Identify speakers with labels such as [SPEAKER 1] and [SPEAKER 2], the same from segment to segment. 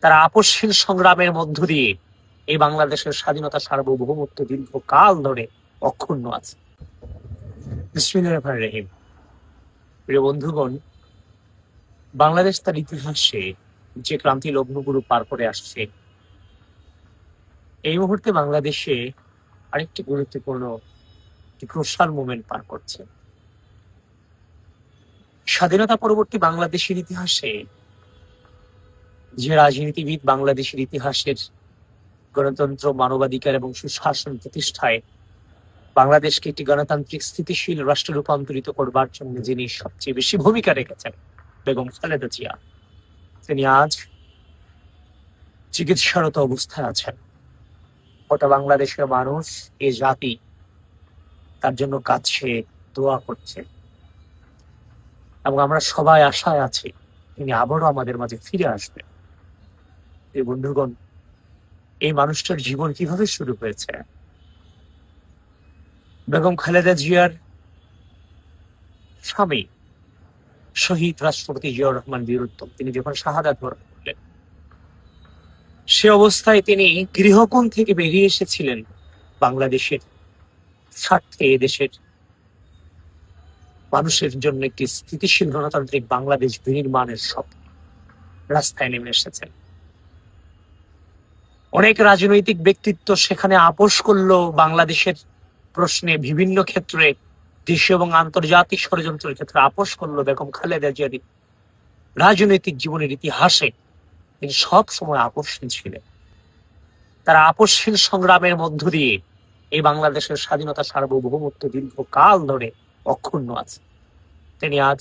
[SPEAKER 1] তারা আপসহীন সংগ্রামের মধ্য দিয়ে এই বাংলাদেশের স্বাধীনতা সার্বভৌমত্ব দীর্ঘকাল ধরে অক্ষুণ্ণ আছে। বিসমিল্লাহির রহমানির রহিম। প্রিয় বন্ধুগণ, বাংলাদেশ তার ইতিহাসে যে ক্রান্তি লগ্নগুলো পার করে আসছে, এই মুহূর্তে বাংলাদেশে আরেকটি গুরুত্বপূর্ণ ক্রুশাল মোমেন্ট পার করছে। স্বাধীনতা পরবর্তী বাংলাদেশের ইতিহাসে যে রাজনীতিবিদ বাংলাদেশের ইতিহাসের গণতন্ত্র, মানবাধিকার এবং সুশাসন প্রতিষ্ঠায় বাংলাদেশকে একটি গণতান্ত্রিক স্থিতিশীল রাষ্ট্রে রূপান্তরিত করবার জন্য যিনি সবচেয়ে বেশি ভূমিকা রেখেছেন, বেগম খালেদা জিয়া, তিনি আজ চিকিৎসারত অবস্থায় আছেন। গোটা বাংলাদেশের মানুষ, এ জাতি তার জন্য কাছে দোয়া করছে এবং আমরা সবাই আশায় আছি তিনি আবারও আমাদের মাঝে ফিরে আসবেন। এই বন্ধুগণ, এই মানুষটার জীবন কিভাবে শুরু হয়েছে? বেগম খালেদা জিয়ার স্বামী শহীদ রাষ্ট্রপতি জিয়াউর রহমান বীরুত্তম, তিনি যখন শাহাদাত বরণ করলেন, সে অবস্থায় তিনি গৃহকোণ থেকে বেরিয়ে এসেছিলেন বাংলাদেশের স্বার্থে, এদেশের মানুষের জন্য একটি স্থিতিশীল গণতান্ত্রিক বাংলাদেশ বিনির্মাণের স্বপ্নে রাস্তায় নেমে এসেছেন। অনেক রাজনৈতিক ব্যক্তিত্ব সেখানে আপোষ করলো বাংলাদেশের প্রশ্নে, বিভিন্ন ক্ষেত্রে দেশীয় এবং আন্তর্জাতিক ষড়যন্ত্রের ক্ষেত্রে আপোষ করলো। বেগম খালেদা জিয়ার রাজনৈতিক জীবনের ইতিহাসে তিনি সব সময় আপোষহীন ছিলেন। তারা আপোষহীন সংগ্রামের মধ্য দিয়ে এই বাংলাদেশের স্বাধীনতা সার্বভৌমত্ব দীর্ঘকাল ধরে অক্ষুণ্ণ আছে। তিনি আজ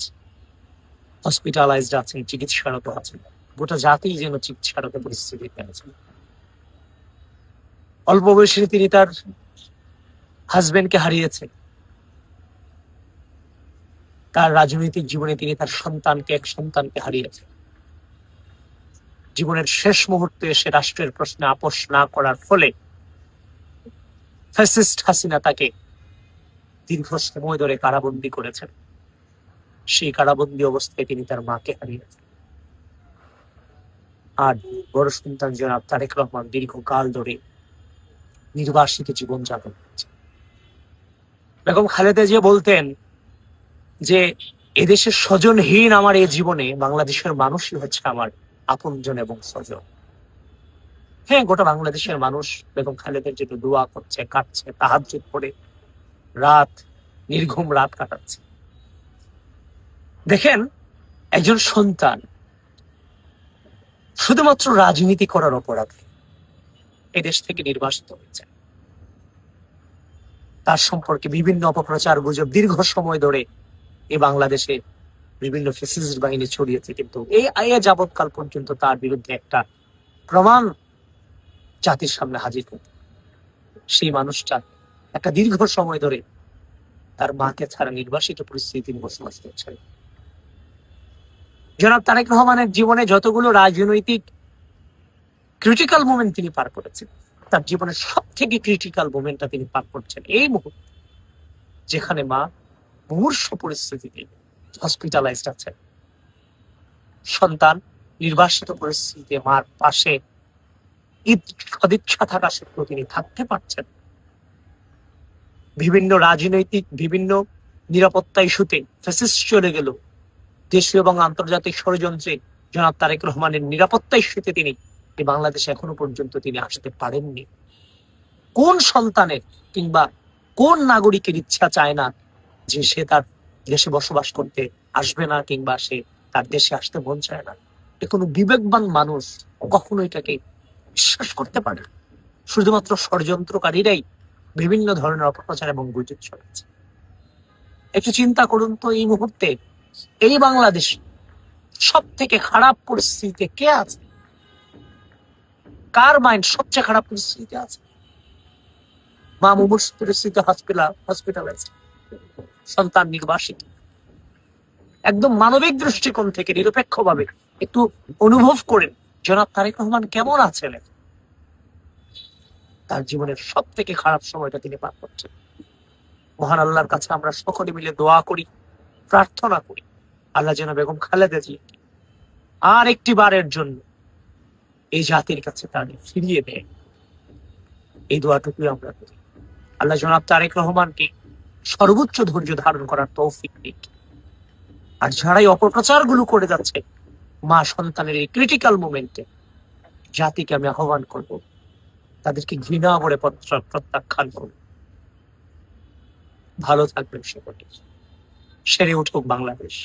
[SPEAKER 1] হসপিটালাইজড আছেন, চিকিৎসারত আছেন। গোটা জাতি যেন চিকিৎসারত পরিস্থিতিতে আছেন। অল্প বয়সে তিনি তার হাজবেন্ডকে হারিয়েছেন। তার রাজনৈতিক জীবনে তিনি তার এক সন্তানকে হারিয়েছেন। জীবনের শেষ মুহূর্তে এসে রাষ্ট্রের প্রশ্নে আপোষ না করার ফলে ফ্যাসিস্ট হাসিনা তাকে দীর্ঘ সময় ধরে কারাবন্দী করেছেন। সেই কারাবন্দী অবস্থায় তিনি তার মাকে হারিয়েছেন। আর বড় সন্তান জনাব তারেক রহমান দীর্ঘকাল ধরে নির্বাসিত জীবন যাপন করছেন। বেগম খালেদা জিয়া বলতেন যে এদেশের স্বজনহীন আমার এই জীবনে বাংলাদেশের মানুষই হচ্ছে আমার আপনজন এবং স্বজন। হ্যাঁ, গোটা বাংলাদেশের মানুষ বেগম খালেদার জন্য দোয়া করছে, কাটছে, তাহাজ্জুদ পড়ে রাত, নির্ঘুম রাত কাটাচ্ছে। দেখেন, একজন সন্তান শুধুমাত্র রাজনীতি করার অপরাধে এদেশ থেকে নির্বাসিত হয়েছে। তার সম্পর্কে বিভিন্ন অপপ্রচার, গুজব দীর্ঘ সময় ধরে এই বাংলাদেশে বিভিন্ন ফ্যাসিস্ট বাহিনী ছড়িয়েছে, কিন্তু এই যাবৎকাল পর্যন্ত তার বিরুদ্ধে একটা প্রমাণ জাতির সামনে হাজির করতে। সেই মানুষটা একটা দীর্ঘ সময় ধরে তার মাকে ছাড়া নির্বাসিত পরিস্থিতি বসবাস করছেন। জনাব তারেক রহমানের জীবনে যতগুলো রাজনৈতিক ক্রিটিক্যাল মোমেন্ট তিনি পার করেছেন, তার জীবনের সব থেকে ক্রিটিক্যাল মোমেন্টটা তিনি পার করছেন এই মুহূর্তে, যেখানে মা মুমূর্ষ পরিস্থিতিতে হসপিটালাইজড আছেন। সন্তান নির্বাসিত পরিস্থিতিতে মার পাশে সদিচ্ছা থাকা সত্ত্বেও তিনি থাকতে পারছেন। বিভিন্ন রাজনৈতিক, বিভিন্ন নিরাপত্তা ইস্যুতে ফ্যাসিস্ট চলে গেল। দেশীয় এবং আন্তর্জাতিক ষড়যন্ত্রে জনাব তারেক রহমানের নিরাপত্তা ইস্যুতে তিনি বাংলাদেশে এখনো পর্যন্ত তিনি আসতে পারেননি। কোন সন্তানের কিংবা কোন নাগরিকের ইচ্ছা চায় না যে সে তার দেশে বসবাস করতে আসবে না, কিংবা সে তার দেশে আসতে মন চায় না? কোনো বিবেকবান মানুষ কখনো এটাকে বিশ্বাস করতে পারে। শুধুমাত্র ষড়যন্ত্রকারীরাই বিভিন্ন ধরনের অপপ্রচার এবং গুজব ছড়াচ্ছে। একটু চিন্তা করুন তো, এই মুহূর্তে এই বাংলাদেশ সব থেকে খারাপ পরিস্থিতিতে কে আছে? কার মাইন্ড সবচেয়ে খারাপ পরিস্থিতিতে আছে? মা মুমূর্ষ পরিস্থিতিতে হসপিটালাইজড, সন্তান নির্বাসিত। একদম মানবিক দৃষ্টিকোণ থেকে নিরপেক্ষভাবে একটু অনুভব করেন জনাব তারেক রহমান কেমন আছেন। তার জীবনের সব থেকে খারাপ সময়টা তিনি পার করছেন। মহান আল্লাহর কাছে আমরা সকলে মিলে দোয়া করি, প্রার্থনা করি, আল্লাহ যেন বেগম খালেদা জিয়াকে আর একটি বারের জন্য এই জাতির কাছে তাদের ফিরিয়ে দেয়। এই দোয়াটুকুই আমরা করি। আল্লাহ জনাব তারেক রহমানকে সর্বোচ্চ ধৈর্য ধারণ করার তৌফিক দিক। আর যারাই অপপ্রচার গুলো করে যাচ্ছে মা সন্তানের এই ক্রিটিক্যাল মোমেন্টে, জাতিকে আমি আহ্বান করব তাদেরকে ঘৃণা করে প্রত্যাখ্যান করব। ভালো থাকবেন সকলে। সেরে উঠুক বাংলাদেশ।